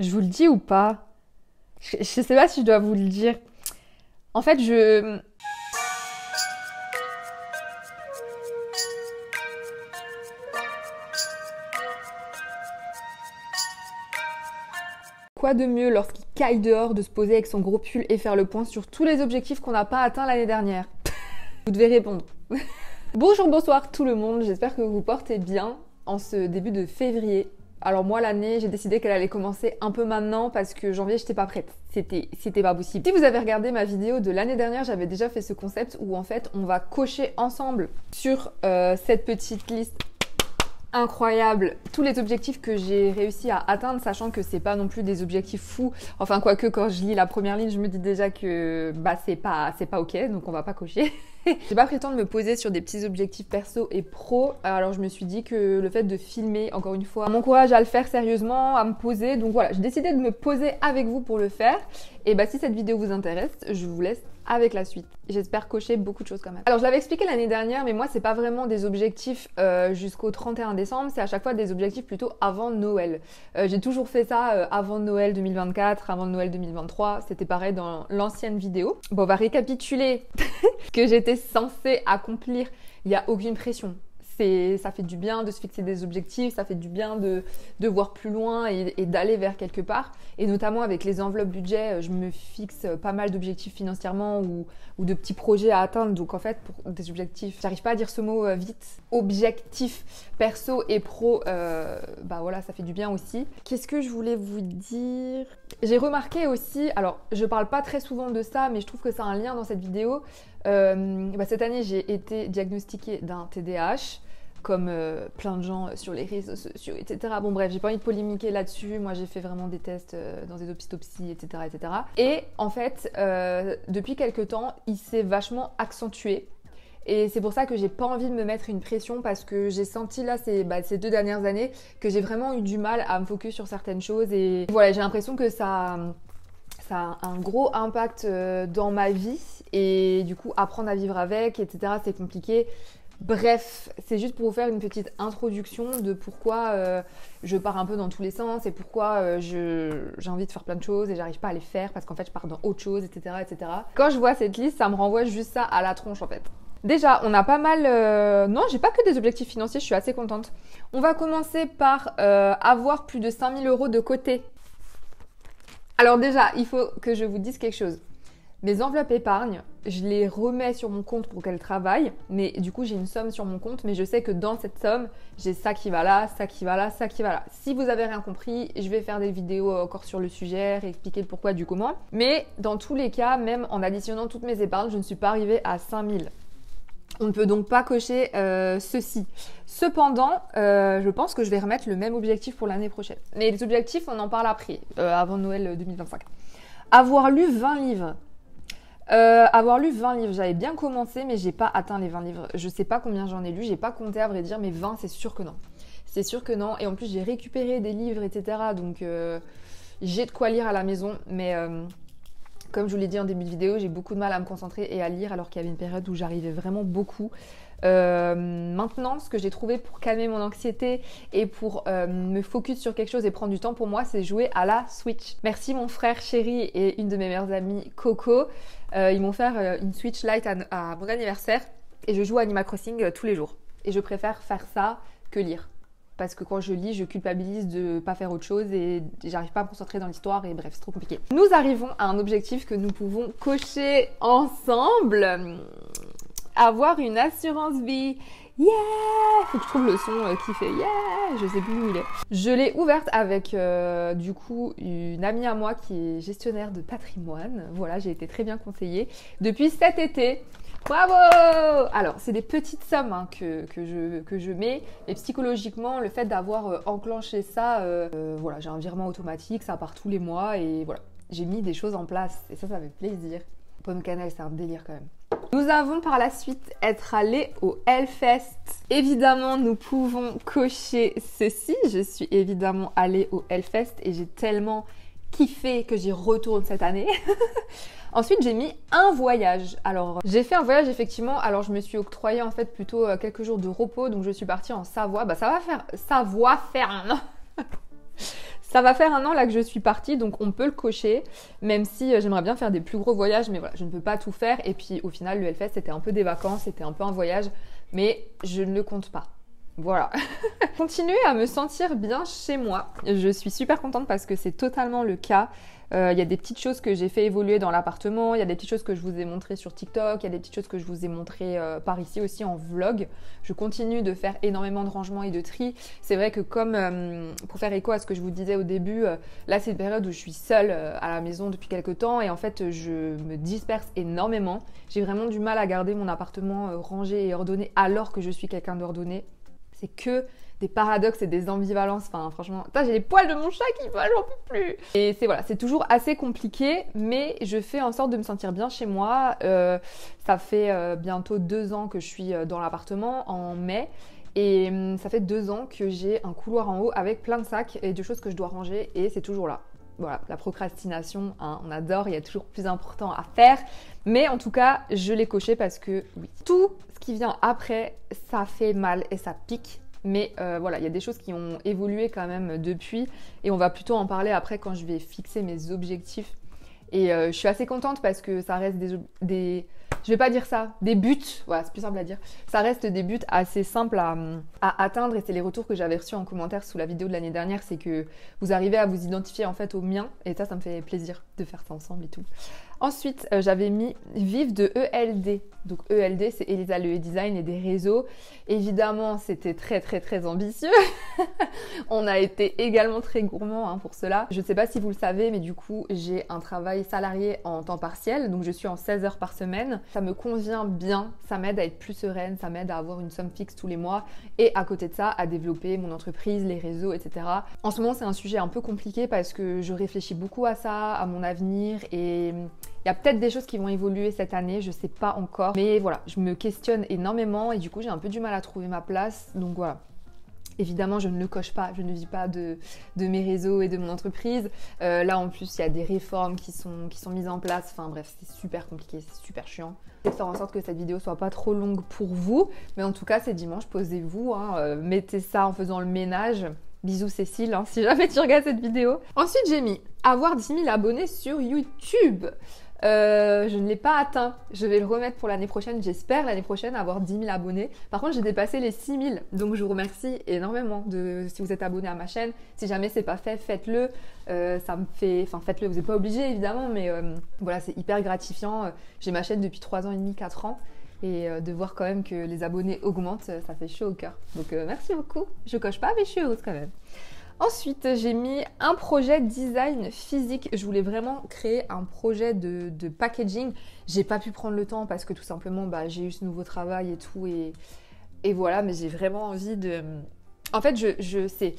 Je vous le dis ou pas? Je sais pas si je dois vous le dire. En fait, Quoi de mieux lorsqu'il caille dehors de se poser avec son gros pull et faire le point sur tous les objectifs qu'on n'a pas atteints l'année dernière? Vous devez répondre. Bonjour, bonsoir tout le monde, j'espère que vous vous portez bien en ce début de février. Alors moi l'année, j'ai décidé qu'elle allait commencer un peu maintenant parce que janvier j'étais pas prête. C'était pas possible. Si vous avez regardé ma vidéo de l'année dernière, j'avais déjà fait ce concept où en fait on va cocher ensemble sur cette petite liste incroyable tous les objectifs que j'ai réussi à atteindre, sachant que c'est pas non plus des objectifs fous. Enfin quoique quand je lis la première ligne, je me dis déjà que c'est pas ok, donc on va pas cocher. J'ai pas pris le temps de me poser sur des petits objectifs perso et pro, alors je me suis dit que le fait de filmer, encore une fois, m'encourage à le faire sérieusement, à me poser. Donc voilà, j'ai décidé de me poser avec vous pour le faire. Et si cette vidéo vous intéresse, je vous laisse avec la suite. J'espère cocher beaucoup de choses quand même. Alors je l'avais expliqué l'année dernière, mais moi c'est pas vraiment des objectifs jusqu'au 31 décembre, c'est à chaque fois des objectifs plutôt avant Noël. J'ai toujours fait ça avant Noël 2024, avant Noël 2023, c'était pareil dans l'ancienne vidéo. Bon, on va récapituler ce que j'étais censée accomplir. Il n'y a aucune pression. Ça fait du bien de se fixer des objectifs, ça fait du bien de voir plus loin et d'aller vers quelque part. Et notamment avec les enveloppes budget, je me fixe pas mal d'objectifs financièrement ou de petits projets à atteindre. Donc en fait, pour des objectifs, j'arrive pas à dire ce mot vite, objectifs perso et pro, voilà, ça fait du bien aussi. Qu'est-ce que je voulais vous dire? J'ai remarqué aussi, alors je parle pas très souvent de ça, mais je trouve que ça a un lien dans cette vidéo. Cette année, j'ai été diagnostiquée d'un TDAH. Comme plein de gens sur les réseaux sociaux, etc. Bon bref, j'ai pas envie de polémiquer là-dessus. Moi, j'ai fait vraiment des tests dans des hôpitopsies, etc., etc. Et en fait, depuis quelques temps, il s'est vachement accentué. Et c'est pour ça que j'ai pas envie de me mettre une pression parce que j'ai senti là ces 2 dernières années que j'ai vraiment eu du mal à me focus sur certaines choses. Et voilà, j'ai l'impression que ça a un gros impact dans ma vie. Et du coup, apprendre à vivre avec, etc., c'est compliqué. Bref, c'est juste pour vous faire une petite introduction de pourquoi je pars un peu dans tous les sens et pourquoi j'ai envie de faire plein de choses et j'arrive pas à les faire parce qu'en fait je pars dans autre chose, etc., etc. Quand je vois cette liste, ça me renvoie juste ça à la tronche en fait. Déjà, on a pas mal... Non, j'ai pas que des objectifs financiers, je suis assez contente. On va commencer par avoir plus de 5 000 € de côté. Alors déjà, il faut que je vous dise quelque chose. Mes enveloppes épargne, je les remets sur mon compte pour qu'elles travaillent, mais du coup j'ai une somme sur mon compte, mais je sais que dans cette somme, j'ai ça qui va là, ça qui va là, ça qui va là. Si vous avez rien compris, je vais faire des vidéos encore sur le sujet, réexpliquer le pourquoi du comment. Mais dans tous les cas, même en additionnant toutes mes épargnes, je ne suis pas arrivée à 5 000. On ne peut donc pas cocher ceci. Cependant, je pense que je vais remettre le même objectif pour l'année prochaine. Mais les objectifs, on en parle après, avant Noël 2025. Avoir lu 20 livres. Avoir lu 20 livres, j'avais bien commencé mais j'ai pas atteint les 20 livres. Je sais pas combien j'en ai lu, j'ai pas compté à vrai dire, mais 20 c'est sûr que non. C'est sûr que non, et en plus j'ai récupéré des livres, etc. Donc j'ai de quoi lire à la maison, mais comme je vous l'ai dit en début de vidéo, j'ai beaucoup de mal à me concentrer et à lire alors qu'il y avait une période où j'arrivais vraiment beaucoup. Maintenant, ce que j'ai trouvé pour calmer mon anxiété et pour me focus sur quelque chose et prendre du temps pour moi, c'est jouer à la Switch. Merci mon frère chéri et une de mes meilleures amies, Coco. Ils m'ont fait une Switch Lite à mon anniversaire et je joue à Animal Crossing tous les jours. Et je préfère faire ça que lire. Parce que quand je lis, je culpabilise de pas faire autre chose et j'arrive pas à me concentrer dans l'histoire et bref, c'est trop compliqué. Nous arrivons à un objectif que nous pouvons cocher ensemble. Avoir une assurance vie. Yeah! Faut que je trouve le son qui fait yeah! Je sais plus où il est. Je l'ai ouverte avec du coup une amie à moi qui est gestionnaire de patrimoine. Voilà, j'ai été très bien conseillée depuis cet été. Bravo! Alors, c'est des petites sommes hein, que je mets, mais psychologiquement, le fait d'avoir enclenché ça, voilà, j'ai un virement automatique, ça part tous les mois et voilà, j'ai mis des choses en place et ça fait plaisir. Pomme cannelle, c'est un délire quand même. Nous avons par la suite être allés au Hellfest. Évidemment, nous pouvons cocher ceci. Je suis évidemment allée au Hellfest et j'ai tellement kiffé que j'y retourne cette année. Ensuite, j'ai mis un voyage. Alors, j'ai fait un voyage effectivement. Alors, je me suis octroyé en fait plutôt quelques jours de repos. Donc, je suis partie en Savoie. Ça va faire... Savoie-Ferne. Ça va faire 1 an là que je suis partie, donc on peut le cocher, même si j'aimerais bien faire des plus gros voyages, mais voilà, je ne peux pas tout faire. Et puis au final, le Hellfest, c'était un peu des vacances, c'était un peu un voyage, mais je ne le compte pas. Voilà. Continuer à me sentir bien chez moi. Je suis super contente parce que c'est totalement le cas. Il y a des petites choses que j'ai fait évoluer dans l'appartement, il y a des petites choses que je vous ai montrées sur TikTok, il y a des petites choses que je vous ai montrées par ici aussi en vlog. Je continue de faire énormément de rangement et de tri. C'est vrai que comme, pour faire écho à ce que je vous disais au début, là c'est une période où je suis seule à la maison depuis quelques temps et en fait je me disperse énormément. J'ai vraiment du mal à garder mon appartement rangé et ordonné alors que je suis quelqu'un d'ordonné. C'est que des paradoxes et des ambivalences. Enfin, franchement, j'ai les poils de mon chat qui volent, j'en peux plus. Et c'est toujours assez compliqué, mais je fais en sorte de me sentir bien chez moi. Ça fait bientôt 2 ans que je suis dans l'appartement, en mai. Et ça fait 2 ans que j'ai un couloir en haut avec plein de sacs et de choses que je dois ranger. Et c'est toujours là. Voilà, la procrastination, hein, on adore, il y a toujours plus important à faire. Mais en tout cas, je l'ai coché parce que oui, tout ce qui vient après, ça fait mal et ça pique. Mais voilà, il y a des choses qui ont évolué quand même depuis. Et on va plutôt en parler après quand je vais fixer mes objectifs. Et je suis assez contente parce que ça reste je vais pas dire ça, des buts, voilà, c'est plus simple à dire. Ça reste des buts assez simples à atteindre et c'est les retours que j'avais reçus en commentaire sous la vidéo de l'année dernière, c'est que vous arrivez à vous identifier en fait aux miens et ça me fait plaisir de faire ça ensemble et tout. Ensuite, j'avais mis vivre de ELD. Donc ELD, c'est Elisa Le Design et des réseaux. Évidemment, c'était très très très ambitieux. On a été également très gourmand pour cela. Je ne sais pas si vous le savez, mais du coup, j'ai un travail salarié en temps partiel. Donc je suis en 16 heures par semaine. Ça me convient bien, ça m'aide à être plus sereine, ça m'aide à avoir une somme fixe tous les mois. Et à côté de ça, à développer mon entreprise, les réseaux, etc. En ce moment, c'est un sujet un peu compliqué parce que je réfléchis beaucoup à ça, à mon avenir et... il y a peut-être des choses qui vont évoluer cette année, je sais pas encore. Mais voilà, je me questionne énormément et du coup j'ai un peu du mal à trouver ma place. Donc voilà. Évidemment, je ne le coche pas, je ne vis pas de mes réseaux et de mon entreprise. Là en plus, il y a des réformes qui sont mises en place. Enfin bref, c'est super compliqué, c'est super chiant. Je vais faire en sorte que cette vidéo soit pas trop longue pour vous. Mais en tout cas, c'est dimanche, posez-vous, mettez ça en faisant le ménage. Bisous Cécile, si jamais tu regardes cette vidéo. Ensuite, j'ai mis avoir 10 000 abonnés sur YouTube. Je ne l'ai pas atteint. Je vais le remettre pour l'année prochaine. J'espère l'année prochaine avoir 10 000 abonnés. Par contre, j'ai dépassé les 6 000. Donc, je vous remercie énormément si vous êtes abonné à ma chaîne. Si jamais c'est pas fait, faites-le. Ça me fait... Enfin, faites-le. Vous n'êtes pas obligé, évidemment. Mais voilà, c'est hyper gratifiant. J'ai ma chaîne depuis 3 ans et demi, 4 ans. Et de voir quand même que les abonnés augmentent, ça fait chaud au cœur. Donc, merci beaucoup. Je coche pas, mais je suis heureuse quand même. Ensuite, j'ai mis un projet design physique. Je voulais vraiment créer un projet de packaging. J'ai pas pu prendre le temps parce que tout simplement, j'ai eu ce nouveau travail et tout. Et voilà, mais j'ai vraiment envie de... En fait, je sais...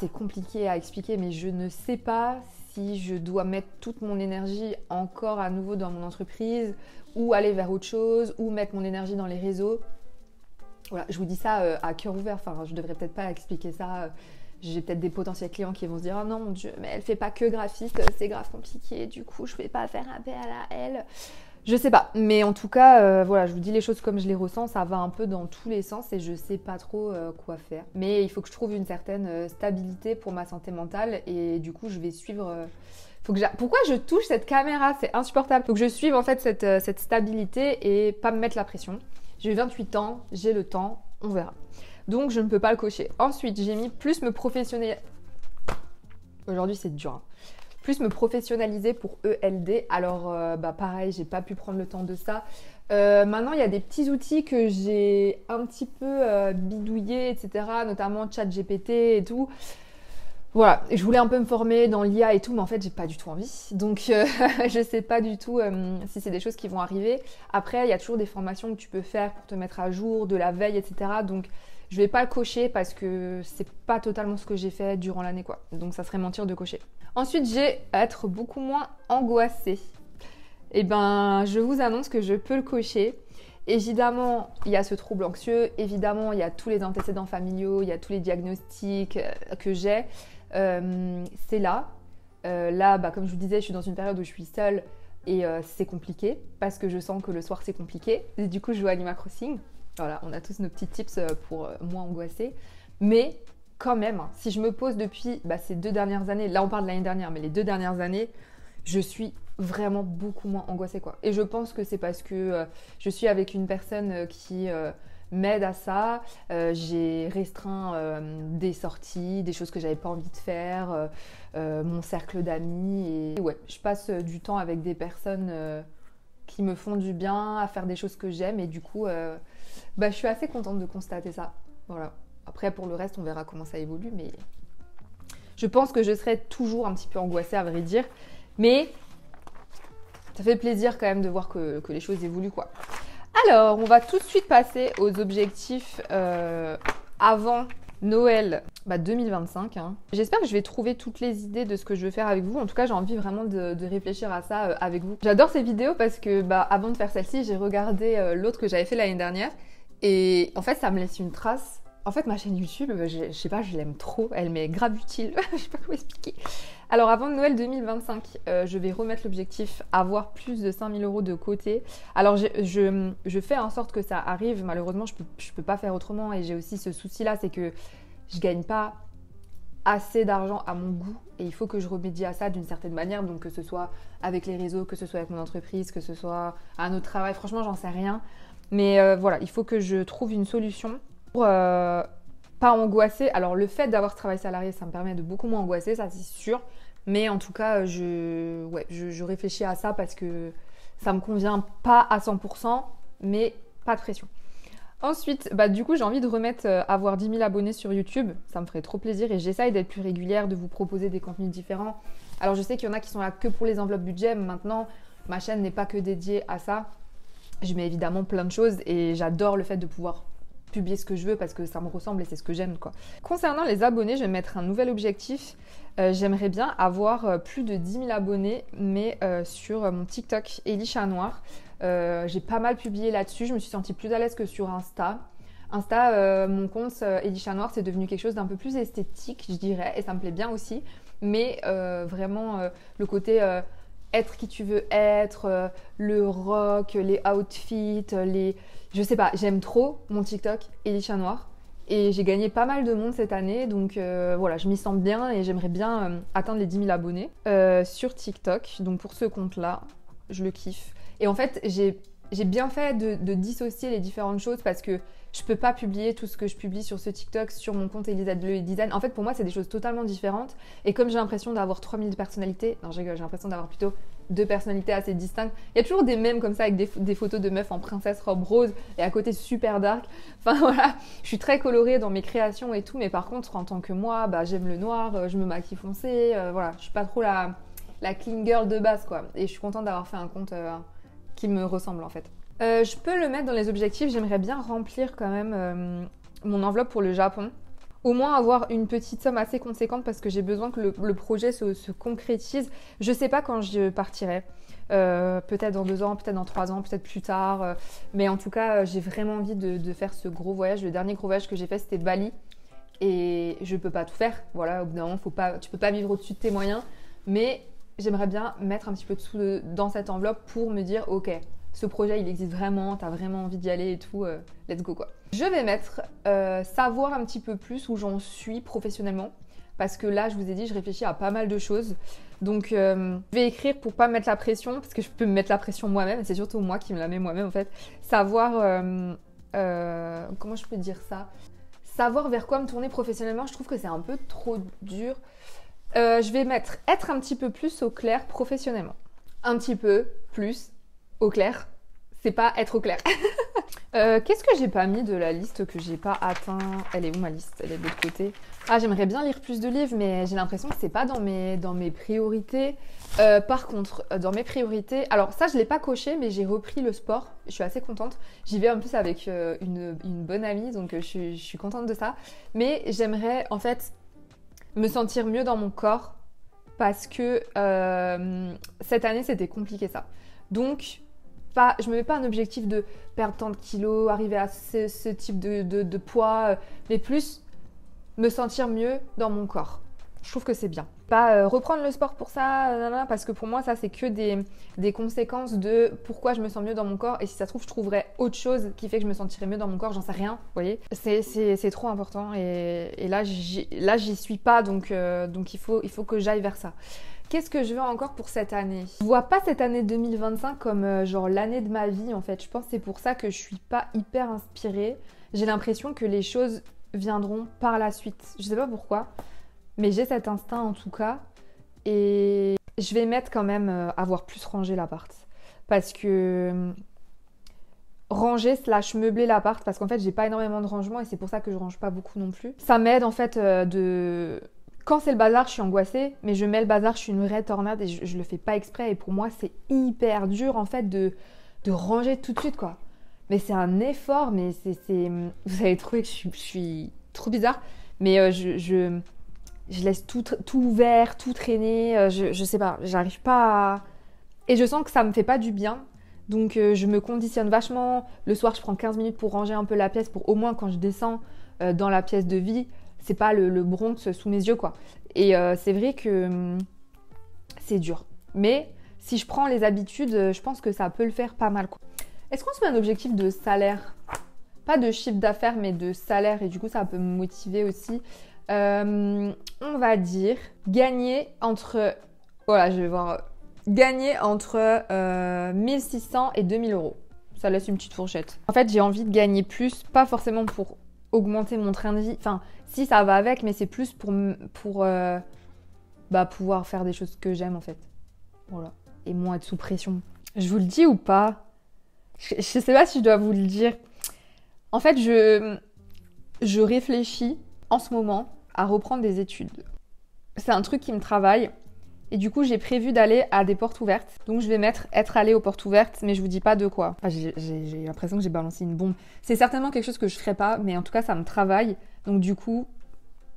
c'est compliqué à expliquer, mais je ne sais pas si je dois mettre toute mon énergie encore à nouveau dans mon entreprise ou aller vers autre chose ou mettre mon énergie dans les réseaux. Voilà, je vous dis ça à cœur ouvert. Enfin, je devrais peut-être pas expliquer ça... J'ai peut-être des potentiels clients qui vont se dire « Oh non, mon Dieu, mais elle fait pas que graphiste, c'est grave compliqué, du coup, je vais pas faire appel à elle. » Je sais pas, mais en tout cas, voilà, je vous dis les choses comme je les ressens, ça va un peu dans tous les sens et je sais pas trop quoi faire. Mais il faut que je trouve une certaine stabilité pour ma santé mentale et du coup, je vais suivre... Pourquoi je touche cette caméra? C'est insupportable. Faut que je suive en fait cette stabilité et pas me mettre la pression. J'ai 28 ans, j'ai le temps, on verra. Donc, je ne peux pas le cocher. Ensuite, j'ai mis plus me professionnaliser. Aujourd'hui, c'est dur. Plus me professionnaliser pour ELD. Alors, pareil, j'ai pas pu prendre le temps de ça. Maintenant, il y a des petits outils que j'ai un petit peu bidouillés, etc. Notamment ChatGPT et tout. Voilà, je voulais un peu me former dans l'IA et tout, mais en fait, j'ai pas du tout envie. Donc, je sais pas du tout si c'est des choses qui vont arriver. Après, il y a toujours des formations que tu peux faire pour te mettre à jour, de la veille, etc. Donc, je vais pas le cocher parce que c'est pas totalement ce que j'ai fait durant l'année, quoi. Donc, ça serait mentir de cocher. Ensuite, j'ai être beaucoup moins angoissée. Eh ben, je vous annonce que je peux le cocher. Évidemment, il y a ce trouble anxieux. Évidemment, il y a tous les antécédents familiaux, il y a tous les diagnostics que j'ai. C'est là. Là, comme je vous disais, je suis dans une période où je suis seule et c'est compliqué parce que je sens que le soir, c'est compliqué. Et du coup, je joue à Animal Crossing. Voilà, on a tous nos petits tips pour moins angoisser. Mais quand même, hein, si je me pose depuis ces 2 dernières années, là on parle de l'année dernière, mais les 2 dernières années, je suis vraiment beaucoup moins angoissée, quoi. Et je pense que c'est parce que je suis avec une personne qui m'aide à ça. J'ai restreint des sorties, des choses que j'avais pas envie de faire, mon cercle d'amis. Et ouais, je passe du temps avec des personnes qui me font du bien, à faire des choses que j'aime. Et du coup, je suis assez contente de constater ça. Voilà. Après, pour le reste, on verra comment ça évolue. Mais je pense que je serai toujours un petit peu angoissée, à vrai dire. Mais ça fait plaisir quand même de voir que les choses évoluent, quoi. Alors, on va tout de suite passer aux objectifs avant Noël 2025. Hein. J'espère que je vais trouver toutes les idées de ce que je veux faire avec vous. En tout cas, j'ai envie vraiment de réfléchir à ça avec vous. J'adore ces vidéos parce que avant de faire celle-ci, j'ai regardé l'autre que j'avais fait l'année dernière. Et en fait, ça me laisse une trace. En fait, ma chaîne YouTube, je sais pas, je l'aime trop. Elle m'est grave utile. Je sais pas comment expliquer. Alors, avant Noël 2025, je vais remettre l'objectif avoir plus de 5 000 € de côté. Alors, je fais en sorte que ça arrive. Malheureusement, je peux pas faire autrement. Et j'ai aussi ce souci-là, c'est que je gagne pas assez d'argent à mon goût. Et il faut que je remédie à ça d'une certaine manière. Donc, que ce soit avec les réseaux, que ce soit avec mon entreprise, que ce soit à un autre travail. Franchement, j'en sais rien. Mais voilà, il faut que je trouve une solution pour pas angoisser. Alors le fait d'avoir ce travail salarié, ça me permet de beaucoup moins angoisser, ça c'est sûr. Mais en tout cas, je réfléchis à ça parce que ça me convient pas à 100%, mais pas de pression. Ensuite, du coup, j'ai envie de remettre avoir 10 000 abonnés sur YouTube. Ça me ferait trop plaisir et j'essaye d'être plus régulière, de vous proposer des contenus différents. Alors je sais qu'il y en a qui sont là que pour les enveloppes budget. Maintenant, ma chaîne n'est pas que dédiée à ça. Je mets évidemment plein de choses et j'adore le fait de pouvoir publier ce que je veux parce que ça me ressemble et c'est ce que j'aime, quoi. Concernant les abonnés, je vais mettre un nouvel objectif. J'aimerais bien avoir plus de 10 000 abonnés, mais sur mon TikTok, Elie Chat Noir. J'ai pas mal publié là-dessus. Je me suis sentie plus à l'aise que sur Insta. Mon compte Elie Chat Noir, c'est devenu quelque chose d'un peu plus esthétique, je dirais, et ça me plaît bien aussi. Mais vraiment, le côté être qui tu veux être, le rock, les outfits, je sais pas, j'aime trop mon TikTok Elie Chat Noir. Et j'ai gagné pas mal de monde cette année, donc voilà, je m'y sens bien et j'aimerais bien atteindre les 10 000 abonnés sur TikTok. Donc pour ce compte-là, je le kiffe. Et en fait, j'ai bien fait de dissocier les différentes choses parce que je peux pas publier tout ce que je publie sur ce TikTok sur mon compte Elisa Bleu Design. En fait, pour moi, c'est des choses totalement différentes. Et comme j'ai l'impression d'avoir 3000 personnalités, non, j'ai l'impression d'avoir plutôt 2 personnalités assez distinctes. Il y a toujours des mèmes comme ça avec des photos de meufs en princesse robe rose et à côté super dark. Enfin voilà, je suis très colorée dans mes créations et tout. Mais par contre, en tant que moi, j'aime le noir, je me maquille foncé. Voilà, je suis pas trop la clean girl de base, quoi. Et je suis contente d'avoir fait un compte qui me ressemble en fait. Je peux le mettre dans les objectifs, j'aimerais bien remplir quand même mon enveloppe pour le Japon. Au moins avoir une petite somme assez conséquente parce que j'ai besoin que le projet se concrétise. Je sais pas quand je partirai, peut-être dans 2 ans, peut-être dans 3 ans, peut-être plus tard. Mais en tout cas, j'ai vraiment envie de faire ce gros voyage. Le dernier gros voyage que j'ai fait, c'était Bali. Et je peux pas tout faire. Voilà, au bout d'un moment, tu peux pas vivre au-dessus de tes moyens. Mais j'aimerais bien mettre un petit peu de sous dans cette enveloppe pour me dire, ok, ce projet, il existe vraiment, t'as vraiment envie d'y aller et tout, let's go, quoi. Je vais mettre savoir un petit peu plus où j'en suis professionnellement, parce que là, je vous ai dit, je réfléchis à pas mal de choses. Donc, je vais écrire pour pas mettre la pression, parce que je peux me mettre la pression moi-même, et c'est surtout moi qui me la mets moi-même, en fait. Savoir, comment je peux dire ça? Savoir vers quoi me tourner professionnellement, je trouve que c'est un peu trop dur. Je vais mettre être un petit peu plus au clair professionnellement. Un petit peu plus au clair, c'est pas être au clair. Qu'est-ce que j'ai pas mis de la liste que j'ai pas atteint? Elle est où ma liste? Elle est de l'autre côté. Ah, j'aimerais bien lire plus de livres, mais j'ai l'impression que c'est pas dans mes priorités. Par contre, dans mes priorités, alors ça je l'ai pas coché, mais j'ai repris le sport. Je suis assez contente. J'y vais en plus avec une bonne amie, donc je suis contente de ça. Mais j'aimerais en fait me sentir mieux dans mon corps parce que cette année c'était compliqué ça. Donc je me mets pas un objectif de perdre tant de kilos, arriver à ce type de poids, mais plus me sentir mieux dans mon corps. Je trouve que c'est bien. Pas reprendre le sport pour ça, parce que pour moi, ça, c'est que des conséquences de pourquoi je me sens mieux dans mon corps. Et si ça se trouve, je trouverais autre chose qui fait que je me sentirais mieux dans mon corps, j'en sais rien, vous voyez. C'est trop important. Et là, j'y suis pas, donc il faut que j'aille vers ça. Qu'est-ce que je veux encore pour cette année? Je vois pas cette année 2025 comme genre l'année de ma vie, en fait. Je pense que c'est pour ça que je suis pas hyper inspirée. J'ai l'impression que les choses viendront par la suite. Je sais pas pourquoi. Mais j'ai cet instinct en tout cas, et je vais mettre quand même avoir plus rangé l'appart. Parce que ranger / meubler l'appart, parce qu'en fait j'ai pas énormément de rangement et c'est pour ça que je range pas beaucoup non plus. Ça m'aide en fait Quand c'est le bazar, je suis angoissée, mais je mets le bazar, je suis une vraie tornade et je le fais pas exprès. Et pour moi c'est hyper dur en fait de ranger tout de suite quoi. Mais c'est un effort, mais vous allez trouver que je suis trop bizarre, mais je laisse tout ouvert, tout traîner, je sais pas, j'arrive pas à... Et je sens que ça me fait pas du bien, donc je me conditionne vachement. Le soir, je prends 15 minutes pour ranger un peu la pièce, pour au moins quand je descends dans la pièce de vie, c'est pas le Bronx sous mes yeux, quoi. Et c'est vrai que c'est dur. Mais si je prends les habitudes, je pense que ça peut le faire pas mal, quoi. Est-ce qu'on se met un objectif de salaire? Pas de chiffre d'affaires, mais de salaire, et du coup, ça peut me motiver aussi. On va dire gagner entre... Voilà, je vais voir. Gagner entre 1600 et 2000 euros. Ça laisse une petite fourchette. En fait, j'ai envie de gagner plus, pas forcément pour augmenter mon train de vie. Enfin, si, ça va avec, mais c'est plus pour pouvoir faire des choses que j'aime, en fait. Voilà. Et moins être sous pression. Je vous le dis ou pas? Je sais pas si je dois vous le dire. En fait, je réfléchis en ce moment à reprendre des études. C'est un truc qui me travaille. Et du coup, j'ai prévu d'aller à des portes ouvertes. Donc, je vais être allée aux portes ouvertes, mais je vous dis pas de quoi. Enfin, j'ai l'impression que j'ai balancé une bombe. C'est certainement quelque chose que je ferai pas, mais en tout cas, ça me travaille. Donc, du coup,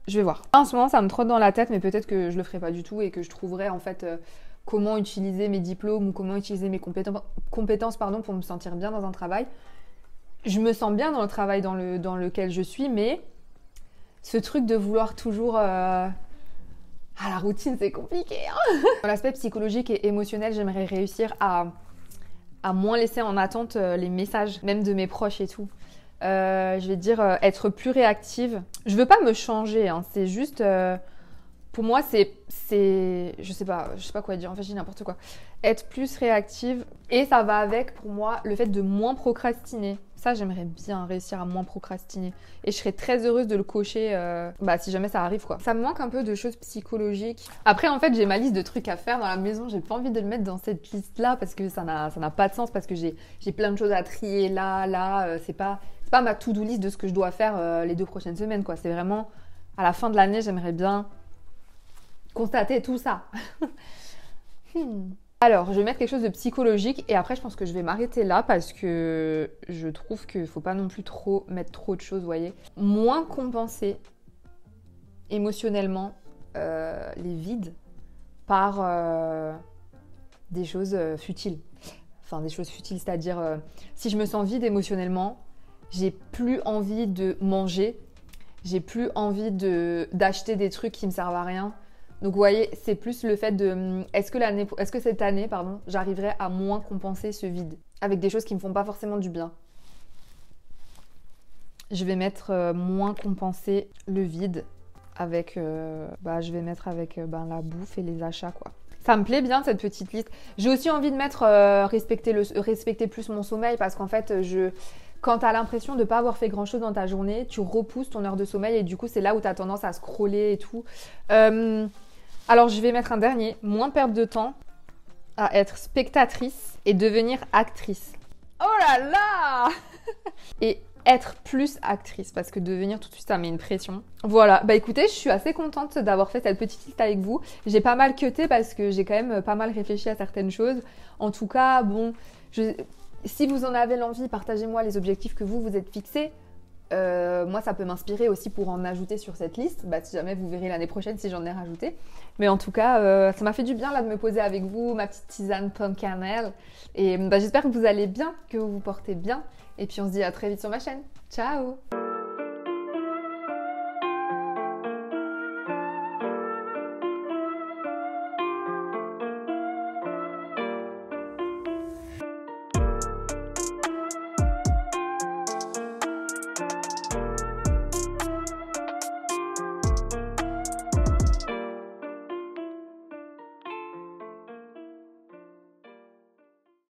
je vais voir. En ce moment, ça me trotte dans la tête, mais peut-être que je le ferai pas du tout et que je trouverai en fait comment utiliser mes diplômes ou comment utiliser mes compétences pour me sentir bien dans un travail. Je me sens bien dans le travail dans lequel je suis, mais ce truc de vouloir toujours... la routine, c'est compliqué. Hein. Dans l'aspect psychologique et émotionnel, j'aimerais réussir à moins laisser en attente les messages, même de mes proches et tout. Je vais dire être plus réactive. Je veux pas me changer, hein. C'est juste... pour moi, c'est... Je sais pas quoi dire. En fait, je dis n'importe quoi. Être plus réactive. Et ça va avec, pour moi, le fait de moins procrastiner. Ça, j'aimerais bien réussir à moins procrastiner. Et je serais très heureuse de le cocher si jamais ça arrive, quoi. Ça me manque un peu de choses psychologiques. Après, en fait, j'ai ma liste de trucs à faire dans la maison. J'ai pas envie de le mettre dans cette liste-là parce que ça n'a pas de sens, parce que j'ai plein de choses à trier là. C'est pas ma to-do list de ce que je dois faire les 2 prochaines semaines, quoi. C'est vraiment, à la fin de l'année, j'aimerais bien constater tout ça. Alors, je vais mettre quelque chose de psychologique et après, je pense que je vais m'arrêter là parce que je trouve qu'il ne faut pas non plus mettre trop de choses, vous voyez. Moins compenser émotionnellement les vides par des choses futiles. Enfin, des choses futiles, c'est-à-dire si je me sens vide émotionnellement, j'ai plus envie de manger, j'ai plus envie d'acheter des trucs qui me servent à rien. Donc vous voyez, c'est plus le fait de... Est-ce que cette année, j'arriverai à moins compenser ce vide avec des choses qui me font pas forcément du bien. Je vais mettre moins compenser le vide avec... je vais mettre avec la bouffe et les achats, quoi. Ça me plaît bien cette petite liste. J'ai aussi envie de mettre respecter plus mon sommeil parce qu'en fait, quand tu as l'impression de ne pas avoir fait grand-chose dans ta journée, tu repousses ton heure de sommeil et du coup, c'est là où tu as tendance à scroller et tout. Alors, je vais mettre un dernier, moins perdre de temps à être spectatrice et devenir actrice. Oh là là. Et être plus actrice, parce que devenir tout de suite, ça met une pression. Voilà, écoutez, je suis assez contente d'avoir fait cette petite liste avec vous. J'ai pas mal cuté parce que j'ai quand même pas mal réfléchi à certaines choses. En tout cas, si vous en avez l'envie, partagez-moi les objectifs que vous êtes fixés. Moi, ça peut m'inspirer aussi pour en ajouter sur cette liste. Si jamais vous verrez l'année prochaine si j'en ai rajouté. Mais en tout cas, ça m'a fait du bien là de me poser avec vous, ma petite tisane pomme cannelle. Et j'espère que vous allez bien, que vous vous portez bien. Et puis on se dit à très vite sur ma chaîne. Ciao!